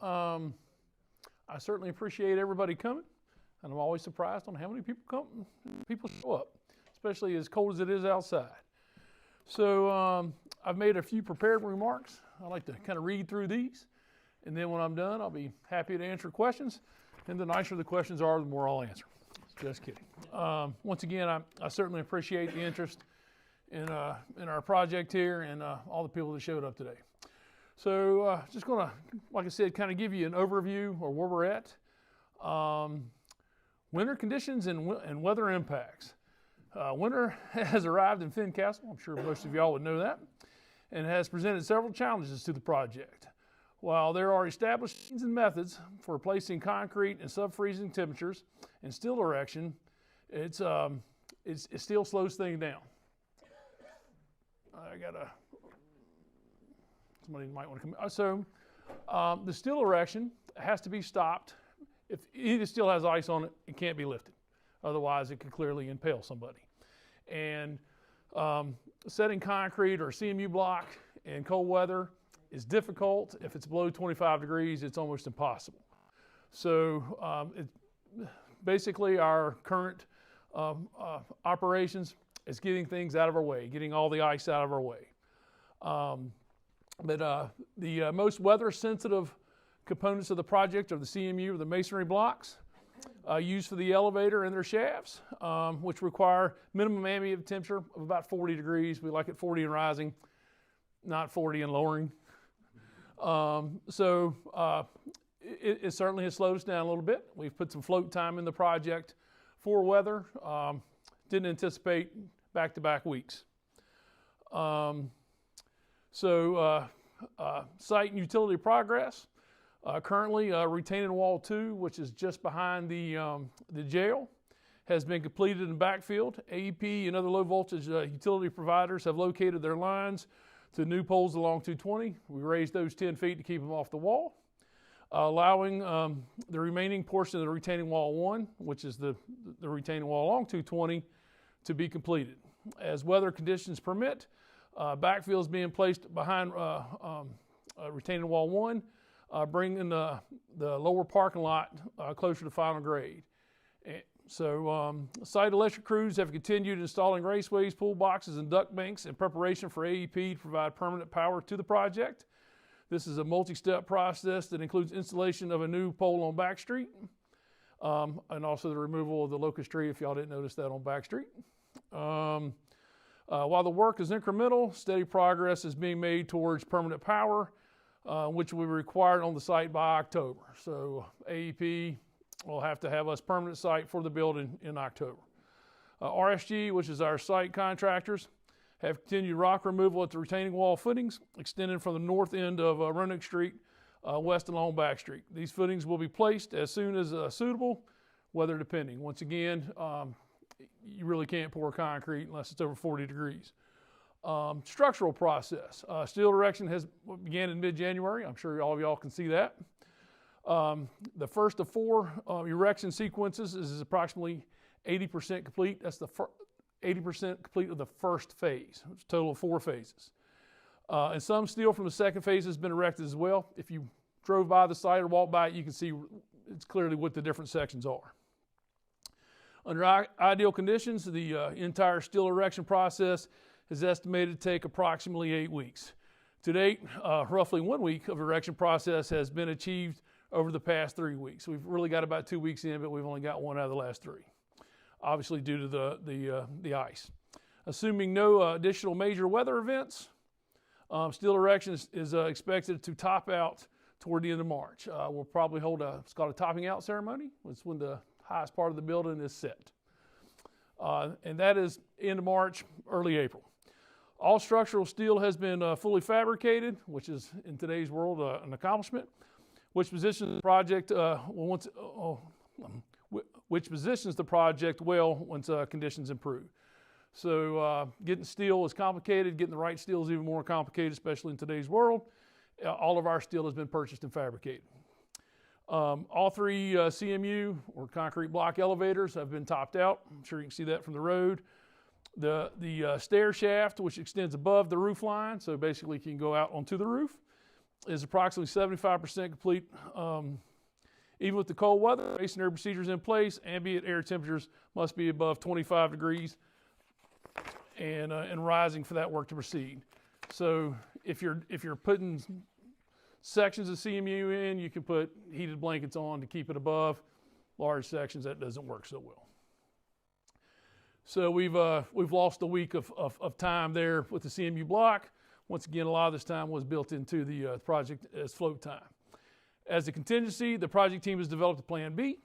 I certainly appreciate everybody coming, and I'm always surprised on how many people show up, especially as cold as it is outside. So I've made a few prepared remarks. I like to kind of read through these, and then when I'm done, I'll be happy to answer questions. And the nicer the questions are, the more I'll answer. Just kidding. Once again, I certainly appreciate the interest in our project here and all the people that showed up today. So just going to, like I said, kind of give you an overview of where we're at. Winter conditions and weather impacts. Winter has arrived in Fincastle. I'm sure most of y'all would know that, and has presented several challenges to the project. While there are established means and methods for replacing concrete and sub-freezing temperatures and steel erection, it still slows things down. Somebody might want to come. So the steel erection has to be stopped. If it still has ice on it, it can't be lifted. Otherwise, it could clearly impale somebody. And setting concrete or CMU block in cold weather is difficult. If it's below 25 degrees, it's almost impossible. So basically our current operations is getting things out of our way, getting all the ice out of our way. But the most weather-sensitive components of the project are the CMU, or the masonry blocks, used for the elevator and their shafts, which require minimum ambient temperature of about 40 degrees. We like it 40 and rising, not 40 and lowering. It certainly has slowed us down a little bit. We've put some float time in the project for weather. Didn't anticipate back-to-back weeks. Site and utility progress. Currently, retaining wall 2, which is just behind the jail, has been completed and backfilled. AEP and other low voltage utility providers have located their lines to new poles along 220. We raised those 10 feet to keep them off the wall, allowing the remaining portion of the retaining wall 1, which is the retaining wall along 220, to be completed. As weather conditions permit, backfill is being placed behind retaining wall 1, bringing the lower parking lot closer to final grade. Site electric crews have continued installing raceways, pool boxes, and duct banks in preparation for AEP to provide permanent power to the project. This is a multi-step process that includes installation of a new pole on Back Street, and also the removal of the locust tree, if y'all didn't notice that on Back Street. While the work is incremental, steady progress is being made towards permanent power, which will be required on the site by October. So AEP will have to have us permanent site for the building in October. RSG, which is our site contractors, have continued rock removal at the retaining wall footings, extending from the north end of Roanoke Street west along Back Street. These footings will be placed as soon as suitable, weather depending. Once again, you really can't pour concrete unless it's over 40 degrees. Structural process. Steel erection began in mid-January. I'm sure all of y'all can see that. The first of 4 erection sequences is approximately 80% complete. That's the 80% complete of the first phase. It's a total of 4 phases. And some steel from the second phase has been erected as well. If you drove by the site or walked by it, you can see it's clearly what the different sections are. Under ideal conditions, the entire steel erection process is estimated to take approximately 8 weeks. To date, roughly 1 week of erection process has been achieved over the past 3 weeks. We've really got about 2 weeks in, but we've only got 1 out of the last 3, obviously due to the ice. Assuming no additional major weather events, steel erection is expected to top out toward the end of March. We'll probably hold it's called a topping out ceremony. It's when the highest part of the building is set. And that is end of March, early April. All structural steel has been fully fabricated, which is in today's world an accomplishment, which positions the project well once conditions improve. So getting steel is complicated. Getting the right steel is even more complicated, especially in today's world. All of our steel has been purchased and fabricated. All 3 CMU, or concrete block elevators, have been topped out. I'm sure you can see that from the road. The stair shaft, which extends above the roof line, so basically you can go out onto the roof, is approximately 75% complete. Even with the cold weather, masonry procedures in place, ambient air temperatures must be above 25 degrees and rising for that work to proceed. So if you're putting sections of CMU in, you can put heated blankets on to keep it above. Large sections, that doesn't work so well. So we've lost a week of time there with the CMU block. Once again, a lot of this time was built into the project as float time. As a contingency, the project team has developed a plan B.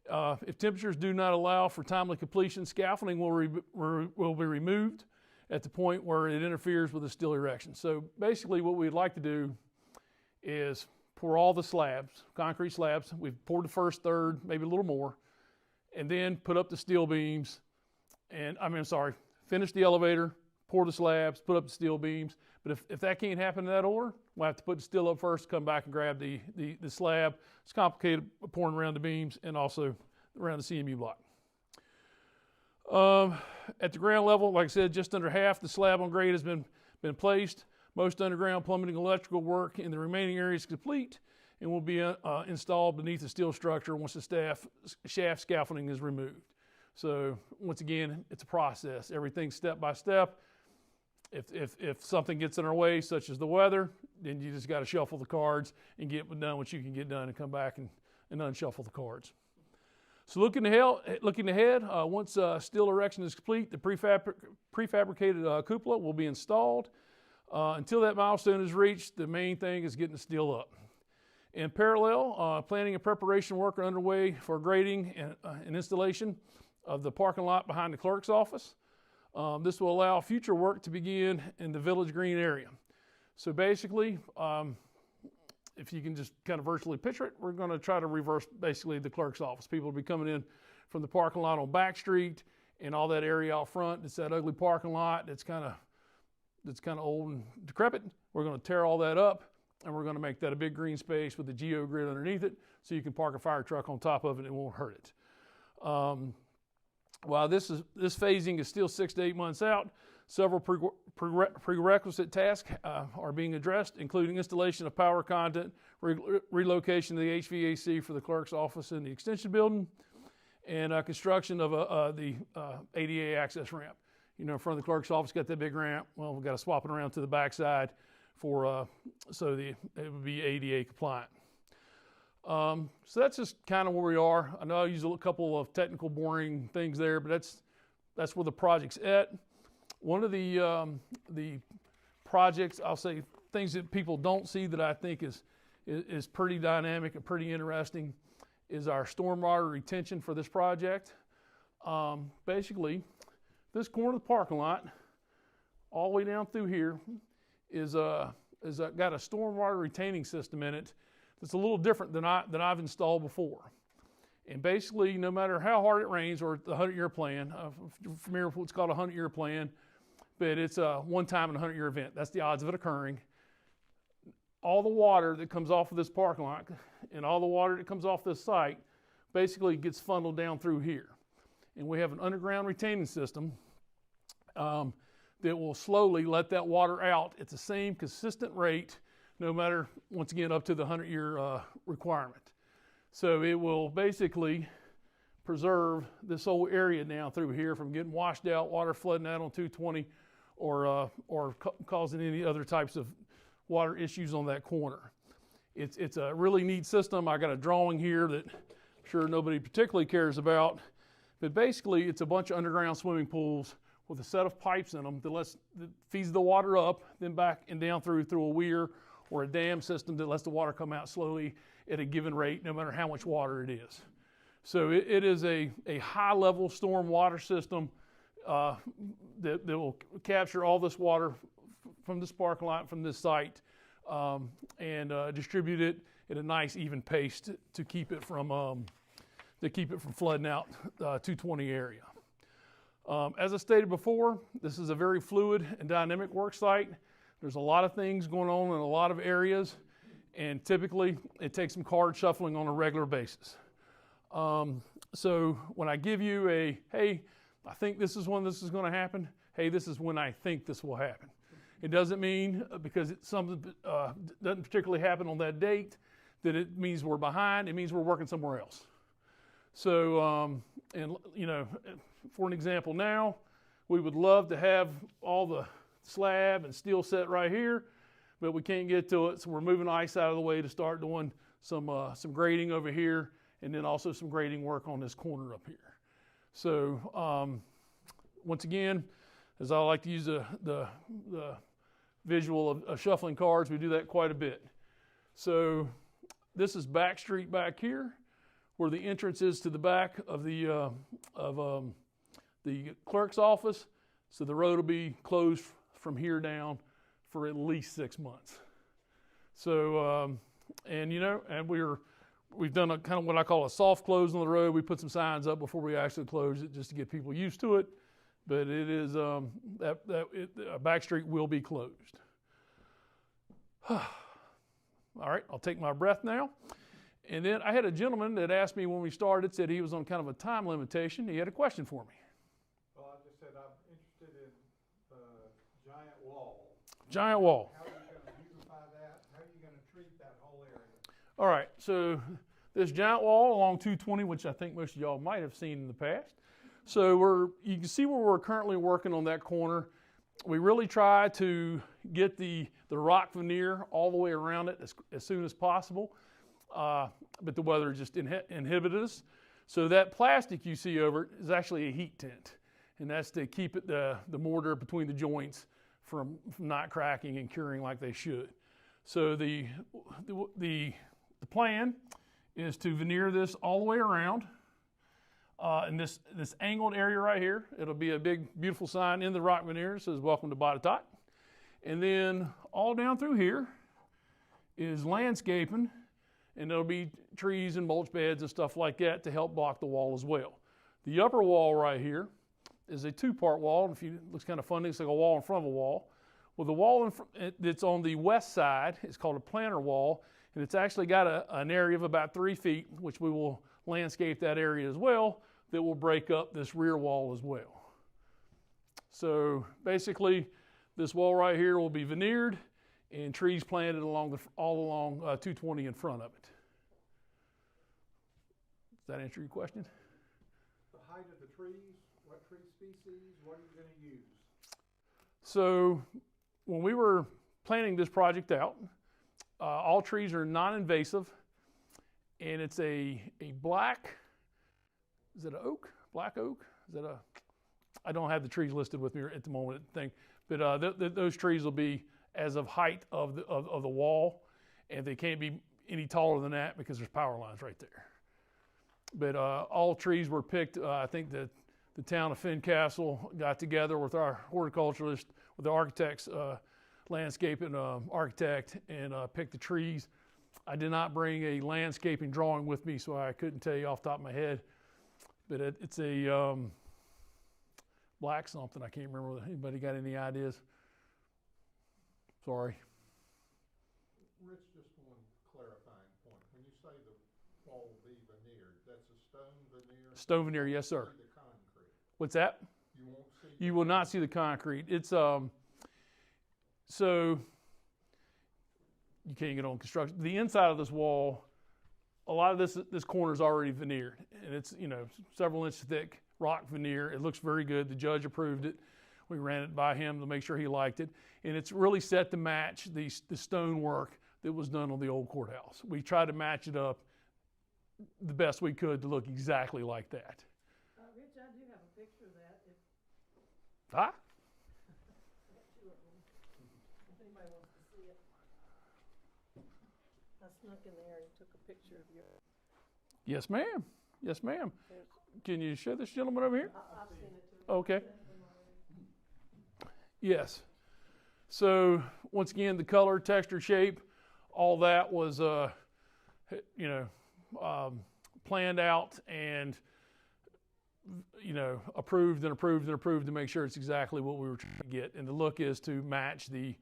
If temperatures do not allow for timely completion, scaffolding will be removed at the point where it interferes with the steel erection. So basically what we'd like to do is pour all the slabs, concrete slabs. We've poured the first third, maybe a little more, and then put up the steel beams. Finish the elevator, pour the slabs, put up the steel beams. But if that can't happen in that order, we'll have to put the steel up first, come back and grab the slab. It's complicated pouring around the beams and also around the CMU block. At the ground level, like I said, just under half the slab on grade has been placed. Most underground plumbing and electrical work in the remaining area is complete and will be installed beneath the steel structure once the shaft scaffolding is removed. So once again, it's a process. Everything's step by step. If something gets in our way, such as the weather, then you just got to shuffle the cards and get done what you can get done and come back and unshuffle the cards. So looking ahead, once steel erection is complete, the prefabricated cupola will be installed. Until that milestone is reached, the main thing is getting the steel up. In parallel, planning and preparation work are underway for grading and installation of the parking lot behind the clerk's office. This will allow future work to begin in the Village Green area. So basically, if you can just kind of virtually picture it, we're going to try to reverse basically the clerk's office. People will be coming in from the parking lot on Back Street and all that area out front. It's that ugly parking lot that's kind of old and decrepit. We're going to tear all that up, and we're going to make that a big green space with a geo-grid underneath it so you can park a fire truck on top of it and it won't hurt it. While this phasing is still 6 to 8 months out, several prerequisite tasks are being addressed, including installation of power conduit, relocation of the HVAC for the clerk's office in the extension building, and construction of the ADA access ramp. You know, in front of the clerk's office, got that big ramp. Well, we've got to swap it around to the backside so it would be ADA compliant. So that's just kind of where we are. I know I used a couple of technical boring things there, but that's where the project's at. One of the projects, I'll say things that people don't see that I think is pretty dynamic and pretty interesting, is our stormwater retention for this project. Basically, this corner of the parking lot, all the way down through here, is got a stormwater retaining system in it that's a little different than I've installed before. And basically, no matter how hard it rains, or the 100-year plan, familiar with what's called a 100-year plan, but it's a one-time in a 100-year event. That's the odds of it occurring. All the water that comes off of this parking lot and all the water that comes off this site basically gets funneled down through here. And we have an underground retaining system that will slowly let that water out at the same consistent rate, no matter, once again, up to the 100-year requirement. So it will basically preserve this whole area now through here from getting washed out, water flooding out on 220, or causing any other types of water issues on that corner. It's a really neat system. I got a drawing here that I'm sure nobody particularly cares about, but basically it's a bunch of underground swimming pools with a set of pipes in them that feeds the water up, then back and down through a weir or a dam system that lets the water come out slowly at a given rate, no matter how much water it is. So it is a high-level storm water system that will capture all this water from this parking lot, from this site, and distribute it at a nice, even pace to keep it from flooding out 220 area. As I stated before, this is a very fluid and dynamic work site. There's a lot of things going on in a lot of areas, and typically it takes some card shuffling on a regular basis. So when I give you hey, I think this is when this is going to happen, hey, this is when I think this will happen. It doesn't mean because something doesn't particularly happen on that date that it means we're behind. It means we're working somewhere else. So, and for an example now, we would love to have all the slab and steel set right here, but we can't get to it, so we're moving ice out of the way to start doing some grading over here, and then also some grading work on this corner up here. So once again, as I like to use the visual of shuffling cards, we do that quite a bit. So this is Back Street back here, where the entrance is to the back of the clerk's office. So the road will be closed from here down for at least 6 months. So, and we've done a kind of what I call a soft close on the road. We put some signs up before we actually close it just to get people used to it. But it is, Back Street will be closed. All right, I'll take my breath now. And then I had a gentleman that asked me when we started, said he was on kind of a time limitation. He had a question for me. Well, I just said I'm interested in the giant wall. Giant wall. How are you going to beautify that? How are you going to treat that whole area? All right, so this giant wall along 220, which I think most of y'all might have seen in the past. So you can see where we're currently working on that corner. We really try to get the rock veneer all the way around it as soon as possible. But the weather just inhibited us. So that plastic you see over it is actually a heat tent. And that's to keep it the mortar between the joints from not cracking and curing like they should. So the plan is to veneer this all the way around. In this angled area right here, it'll be a big, beautiful sign in the rock veneer that says, "Welcome to Botetourt." And then all down through here is landscaping, and there'll be trees and mulch beds and stuff like that to help block the wall as well. The upper wall right here is a two-part wall. If it looks kind of funny, it's like a wall in front of a wall. Well, the wall that's on the west side is called a planter wall, and it's actually got an area of about 3 feet, which we will landscape that area as well, that will break up this rear wall as well. So basically, this wall right here will be veneered and trees planted all along 220 in front of it. Does that answer your question? The height of the trees, what tree species, what are you going to use? So when we were planning this project out, all trees are non-invasive, and it's a black, is it an oak? Black oak? I don't have the trees listed with me at the moment, but those trees will be as of height of the wall, and they can't be any taller than that because there's power lines right there. But all trees were picked. I think that the town of Fincastle got together with our horticulturist, with the architects, landscaping architect, and picked the trees. I did not bring a landscaping drawing with me, so I couldn't tell you off the top of my head. But it's a black something. I can't remember. Anybody got any ideas? Sorry. Rich, just one clarifying point. When you say the wall will be veneered, that's a stone veneer? Stone veneer, yes, sir. See the concrete. What's that? You won't see. You will not see the concrete. It's so you can't get on construction. The inside of this wall, a lot of this corner is already veneered, and it's several inches thick rock veneer. It looks very good. The judge approved it. We ran it by him to make sure he liked it, and it's really set to match the stone work that was done on the old courthouse. We tried to match it up the best we could to look exactly like that. Rich, I do have a picture of that. Ah. If anybody wants to see it. I snuck in there and took a picture of your. Yes, ma'am. Yes, ma'am. Can you show this gentleman over here? I've seen it too. Okay. Yes. So once again, the color, texture, shape, all that was, planned out and, approved and approved and approved to make sure it's exactly what we were trying to get. And the look is to match the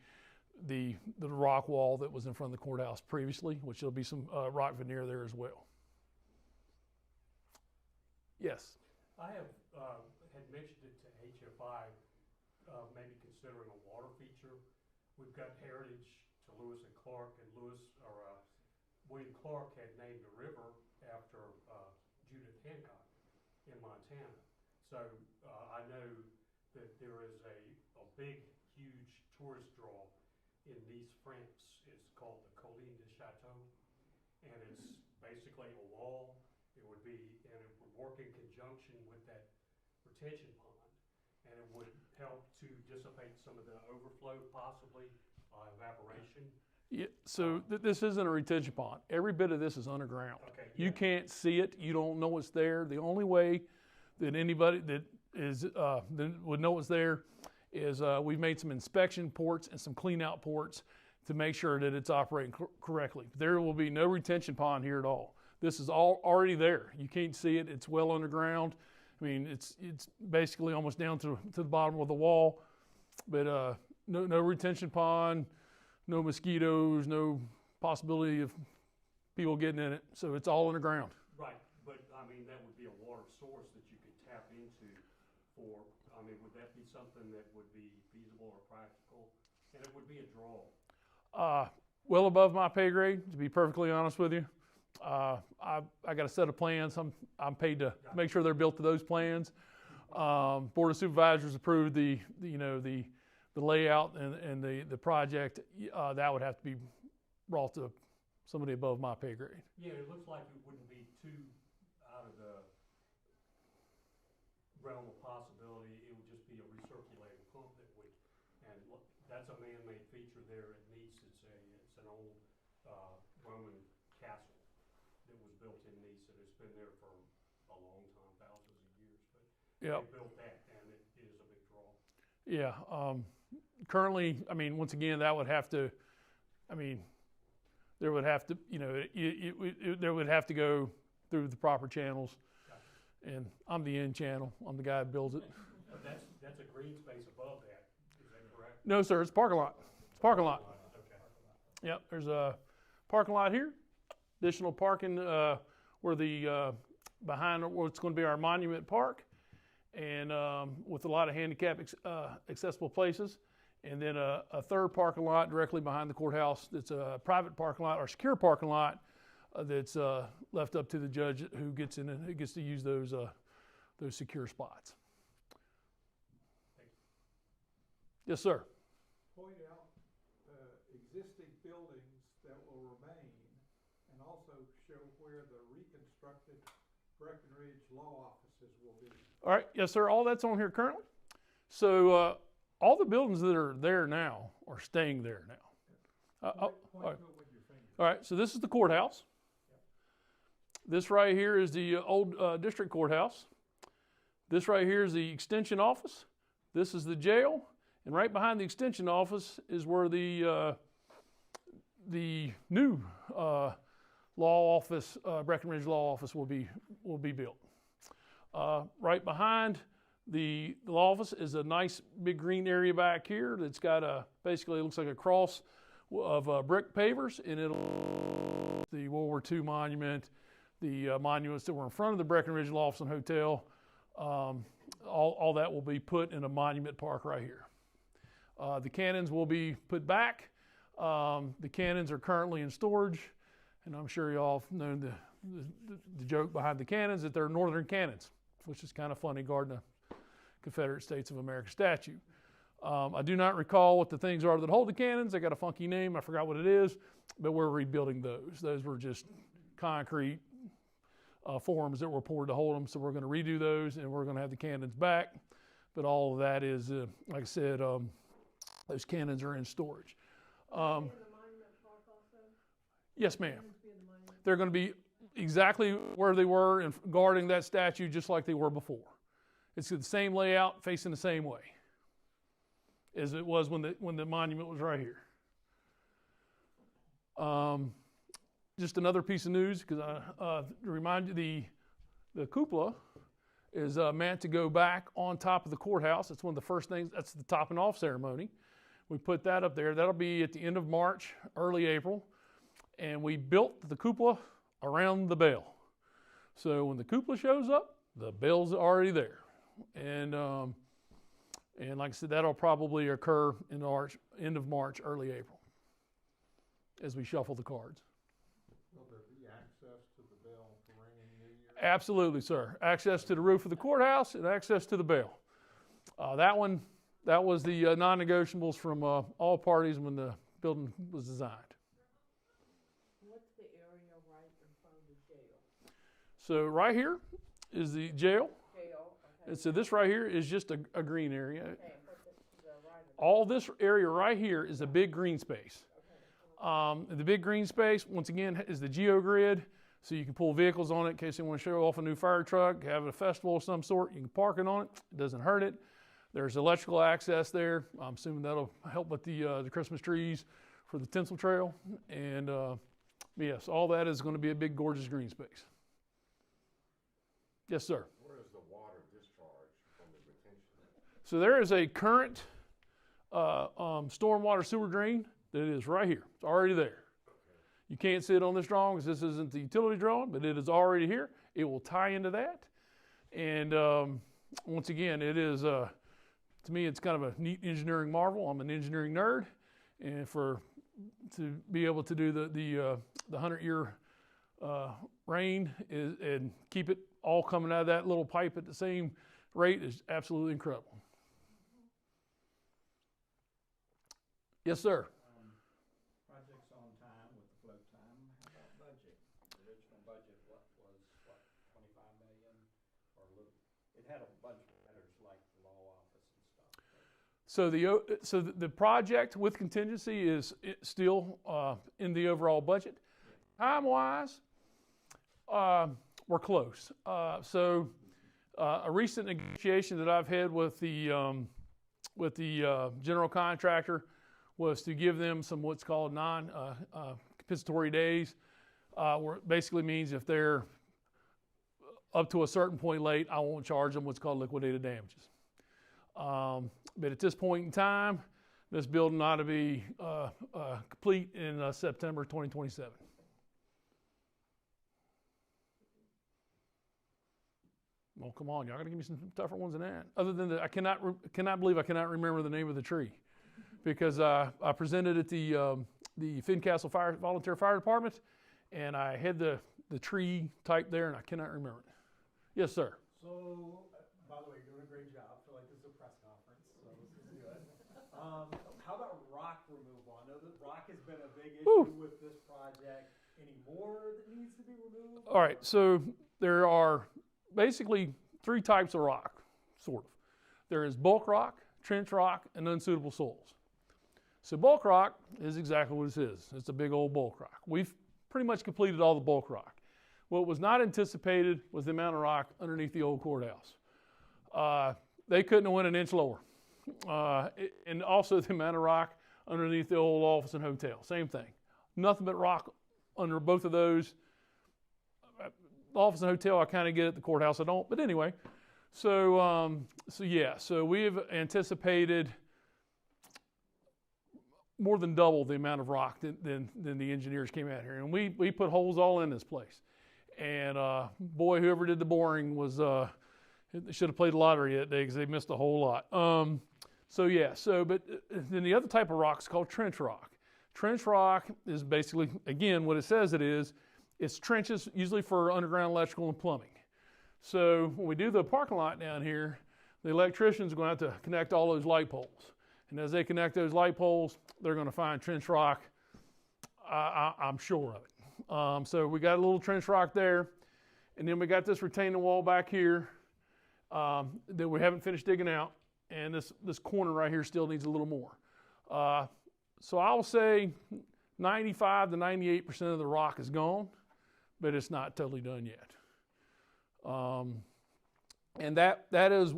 rock wall that was in front of the courthouse previously, which there'll be some rock veneer there as well. Yes. I have had mentioned it to HFI, maybe considering a water feature we've got heritage to Lewis and Clark, and William Clark had named a river after Judith Hancock in Montana. So I know that there is a big, huge tourist draw in Nice, France. It's called the Colline de Chateau, and it's basically a wall. It would work in conjunction with that retention pond, and it would help to dissipate some of the overflow, possibly evaporation. Yeah, so this isn't a retention pond. Every bit of this is underground. Okay, You yeah. can't see it. You don't know it's there. The only way that anybody that would know it's there is we've made some inspection ports and some clean out ports to make sure that it's operating correctly. There will be no retention pond here at all. This is all already there. You can't see it. It's well underground. I mean, it's basically almost down to the bottom of the wall, but no retention pond, no mosquitoes, no possibility of people getting in it. So it's all underground. Right, but I mean, that would be a water source that you could tap into would that be something that would be feasible or practical? And it would be a draw. Well above my pay grade, to be perfectly honest with you. I got a set of plans. I'm paid to make sure they're built to those plans. Board of Supervisors approved the layout and the project. That would have to be brought to somebody above my pay grade. Yeah, it looks like it wouldn't be too out of the realm of possibility. It would just be a recirculating pump that's a man-made feature there at Nice. It's an old Roman castle that was built in Nice, and it's been there for a long time, thousands of years. But Yep. they built that, and it is a big draw. Yeah. Currently, I mean, once again, that would have to. I mean, there would have to, there would have to go through the proper channels, and I'm the end channel. I'm the guy that builds it. But that's a green space above that. Is that correct? No, sir. It's parking lot. It's parking lot. Okay. Yep. There's a parking lot here. Additional parking where the behind what's going to be our monument park, and with a lot of handicap accessible places. And then a third parking lot directly behind the courthouse that's a private parking lot or secure parking lot that's left up to the judge who gets in and who gets to use those secure spots. Yes, sir. Point out existing buildings that will remain, and also show where the reconstructed Breckenridge law offices will be. All right. Yes, sir. All that's on here currently. So all the buildings that are there now are staying there now. Point all right. to it with your finger. All right. So this is the courthouse. This right here is the old district courthouse. This right here is the extension office. This is the jail. And right behind the extension office is where the new law office, Breckenridge law office, will be built. Right behind the law office is a nice big green area back here that's got basically it looks like a cross of brick pavers, and it'll the World War II monument, the monuments that were in front of the Breckenridge law office and hotel. All that will be put in a monument park right here. The cannons will be put back. The cannons are currently in storage, and I'm sure you all know the joke behind the cannons, that they're Northern cannons, which is kind of funny guarding a Confederate States of America statue. I do not recall what the things are that hold the cannons. They got a funky name. I forgot what it is, but we're rebuilding those. Those were just concrete forms that were poured to hold them, so we're going to redo those, and we're going to have the cannons back. But all of that is, like I said, those cannons are in storage. In the monument park also? Yes, ma'am. Cannons be in the monument? They're going to be exactly where they were and guarding that statue just like they were before. It's the same layout, facing the same way as it was when the monument was right here. Just another piece of news, because to remind you, the cupola is meant to go back on top of the courthouse. It's one of the first things. That's the topping off ceremony. We put that up there. That'll be at the end of March, early April, and we built the cupola around the bell. So when the cupola shows up, the bell's already there. And And like I said, that'll probably occur in March, end of March, early April, as we shuffle the cards. Will there be access to the bell for ringing New Year? Absolutely, sir. Access to the roof of the courthouse and access to the bell. That was the non-negotiables from all parties when the building was designed. What's the area right in front of the jail? So right here is the jail. Jail, okay. And so this right here is just a green area. Okay, what's the right of All this area right here is a big green space. Okay. The big green space, once again, is the geogrid. So you can pull vehicles on it in case they want to show off a new fire truck, have a festival of some sort. You can park it on it. It doesn't hurt it. There's electrical access there. I'm assuming that'll help with the Christmas trees for the tinsel trail. And yes, all that is going to be a big, gorgeous green space. Yes, sir. Where is the water discharge from the retention? So there is a current stormwater sewer drain that is right here. It's already there. You can't see it on this drawing because this isn't the utility drawing, but it is already here. It will tie into that. And once again, it is, to me, it's kind of a neat engineering marvel. I'm an engineering nerd. And to be able to do the 100-year rain and keep it all coming out of that little pipe at the same rate is absolutely incredible. Yes, sir. Project's on time with the float time. How about budget? The original budget, was 25 million or a little? It had a bunch of matters like the law office and stuff. So the project with contingency is still in the overall budget. Time-wise, we're close. So a recent negotiation that I've had with the general contractor was to give them some what's called non-compensatory days, where it basically means if they're up to a certain point late, I won't charge them what's called liquidated damages. But at this point in time, this building ought to be complete in September 2027. Well, come on, y'all got to give me some tougher ones than that. Other than that, I cannot believe I cannot remember the name of the tree, because I presented at the Fincastle Volunteer Fire Department, and I had the tree type there, and I cannot remember it. Yes, sir. So, by the way, you're doing a great job. I feel like this is a press conference, so this is good. How about rock removal? I know that rock has been a big issue with this project. Any more that needs to be removed? All right, so there are basically three types of rock, sort of. There is bulk rock, trench rock, and unsuitable soils. So bulk rock is exactly what it is. It's a big old bulk rock. We've pretty much completed all the bulk rock. What was not anticipated was the amount of rock underneath the old courthouse. They couldn't have went an inch lower. And also the amount of rock underneath the old office and hotel, same thing. Nothing but rock under both of those. The office and hotel I kind of get it, the courthouse I don't, but anyway. So we've anticipated more than double the amount of rock than the engineers came out here. And we put holes all in this place. And boy, whoever did the boring was, should have played the lottery that day because they missed a whole lot. But then the other type of rock is called trench rock. Trench rock is basically, again, what it says it is, it's trenches usually for underground electrical and plumbing. So when we do the parking lot down here, the electricians are going to have to connect all those light poles. And as they connect those light poles, they're going to find trench rock. I'm sure of it. So we got a little trench rock there. And then we got this retaining wall back here that we haven't finished digging out. And this corner right here still needs a little more. So I will say 95 to 98% of the rock is gone, but it's not totally done yet. And that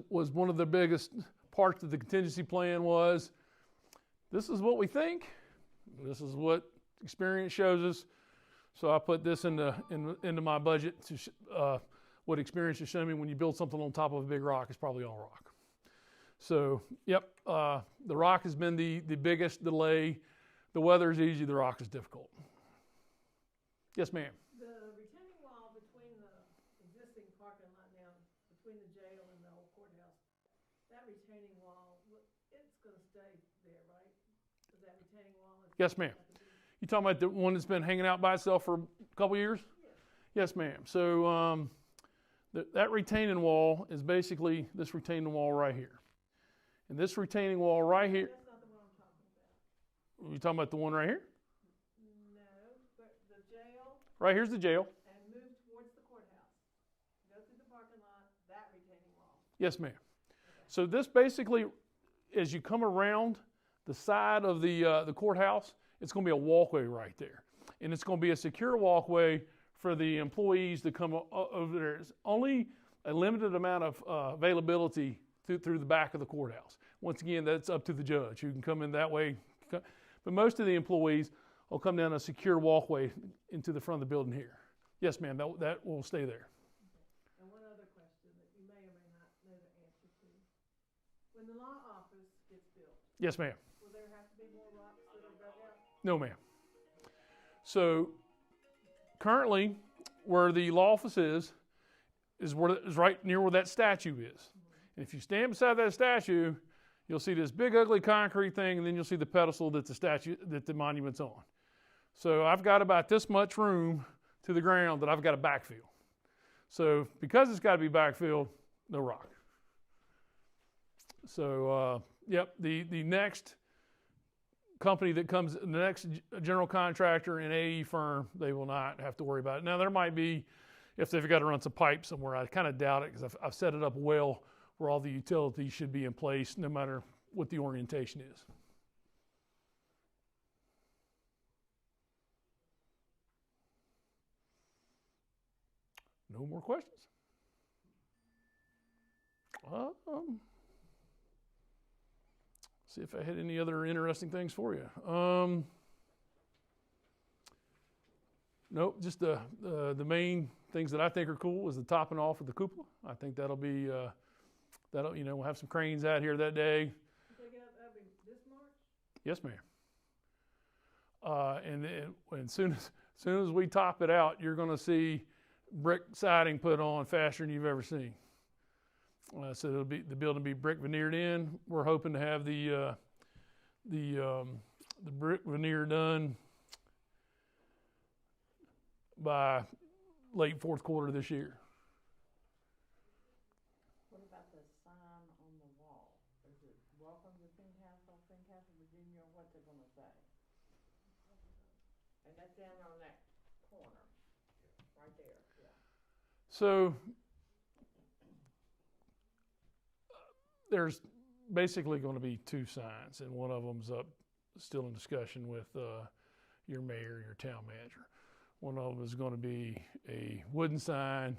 was one of the biggest parts of the contingency plan was, this is what we think, this is what experience shows us. So I put this into my budget to what experience has shown me when you build something on top of a big rock, it's probably all rock. So, yep, the rock has been the biggest delay. The weather is easy, the rock is difficult. Yes, ma'am. The retaining wall between the existing parking lot now, between the jail and the old courthouse, that retaining wall, gonna stay there, right? Is that retaining wall? Yes, ma'am. You talking about the one that's been hanging out by itself for a couple years? Yes, ma'am. So that retaining wall is basically this retaining wall right here. And this retaining wall right here. That's not the one I'm talking about. You talking about the one right here? No, but the jail Right here's the jail. and move towards the courthouse. Go through the parking lot, that retaining wall. Yes, ma'am. So this basically, as you come around the side of the courthouse, it's going to be a walkway right there. And it's going to be a secure walkway for the employees to come over there. It's only a limited amount of availability through the back of the courthouse. Once again, that's up to the judge. You can come in that way. But most of the employees will come down a secure walkway into the front of the building here. Yes, ma'am, that will stay there. And one other question that you may or may not know the answer to. When the law office gets built, Yes, ma'am. will there have to be more rocks that are dug out? No, ma'am. So currently, where the law office is right near where that statue is. And if you stand beside that statue, you'll see this big ugly concrete thing, and then you'll see the pedestal that the monument's on. So I've got about this much room to the ground that I've got to backfill. So because it's got to be backfilled, no rock. So yep, the next company that comes, the next general contractor and AE firm, they will not have to worry about it. Now there might be, if they've got to run some pipe somewhere, I kind of doubt it because I've set it up well where all the utilities should be in place no matter what the orientation is. No more questions? See if I had any other interesting things for you. Nope, just the main things that I think are cool is the topping off of the cupola. I think that'll be, we'll have some cranes out here that day. Take it out, that'll be this March? Yes, ma'am. And then as soon as we top it out, you're going to see brick siding put on faster than you've ever seen. So the building will be brick veneered in. We're hoping to have the brick veneer done by late fourth quarter this year. What about the sign on the wall? Is it welcome to Courthouse of Virginia, or what's it gonna say? And that's down on that corner, right there, yeah. So there's basically going to be two signs, and one of them's up still in discussion with your mayor, your town manager. One of them is going to be a wooden sign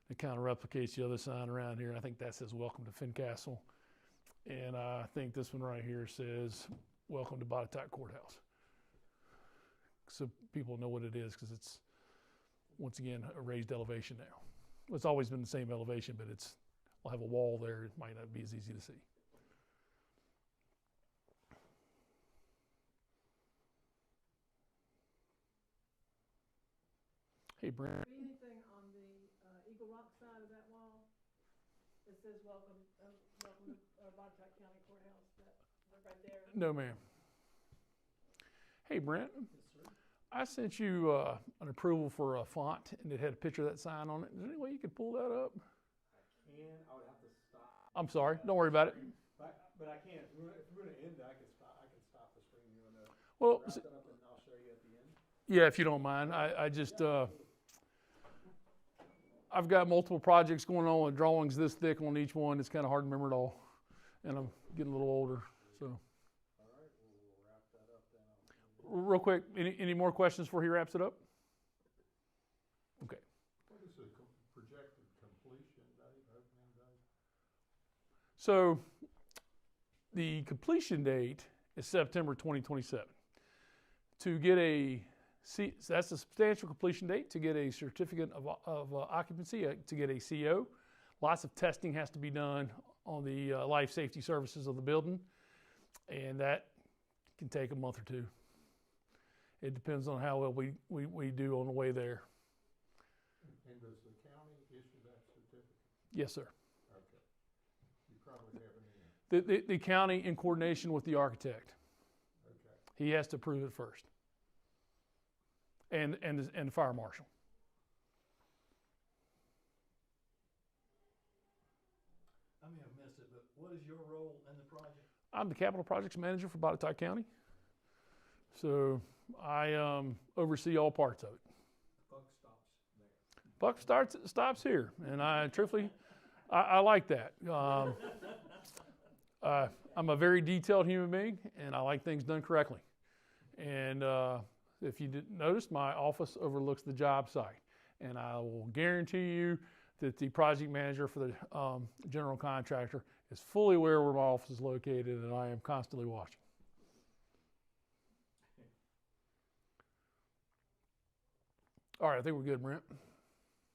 that kind of replicates the other sign around here. I think that says "Welcome to Fincastle," and I think this one right here says "Welcome to Botetourt Courthouse," so people know what it is because it's once again a raised elevation now. It's always been the same elevation, but we'll have a wall there. It might not be as easy to see. Hey, Brent. Anything on the Eagle Rock side of that wall that says welcome to Botetourt County Courthouse, that right there? No, ma'am. Hey, Brent. I sent you an approval for a font, and it had a picture of that sign on it. Is there any way you could pull that up? I would have to stop. I'm sorry. Don't worry about it. But I can't. If we're going to end it, I can stop the screen. You want to Well, wrap it up and I'll show you at the end? yeah, if you don't mind. I just, I've got multiple projects going on with drawings this thick on each one. It's kind of hard to remember it all. And I'm getting a little older, so. All right, we'll wrap that up then. Real quick, any more questions before he wraps it up? Okay. What is the projected completion date, opening date? So the completion date is September 2027. To get that's a substantial completion date. To get a certificate of occupancy, to get a CO, lots of testing has to be done on the life safety services of the building, and that can take a month or two. It depends on how well we do on the way there. And does the county issue that certificate? Yes, sir. Okay. You probably have an The county in coordination with the architect. Okay. He has to approve it first. And the fire marshal. I may have missed it, but what is your role in the project? I'm the capital projects manager for Botetourt County. So I oversee all parts of it. Buck stops there. Buck stops here, and truthfully, I like that. I'm a very detailed human being, and I like things done correctly. And if you didn't notice, my office overlooks the job site, and I will guarantee you that the project manager for the general contractor is fully aware where my office is located, and I am constantly watching. All right, I think we're good, Brent.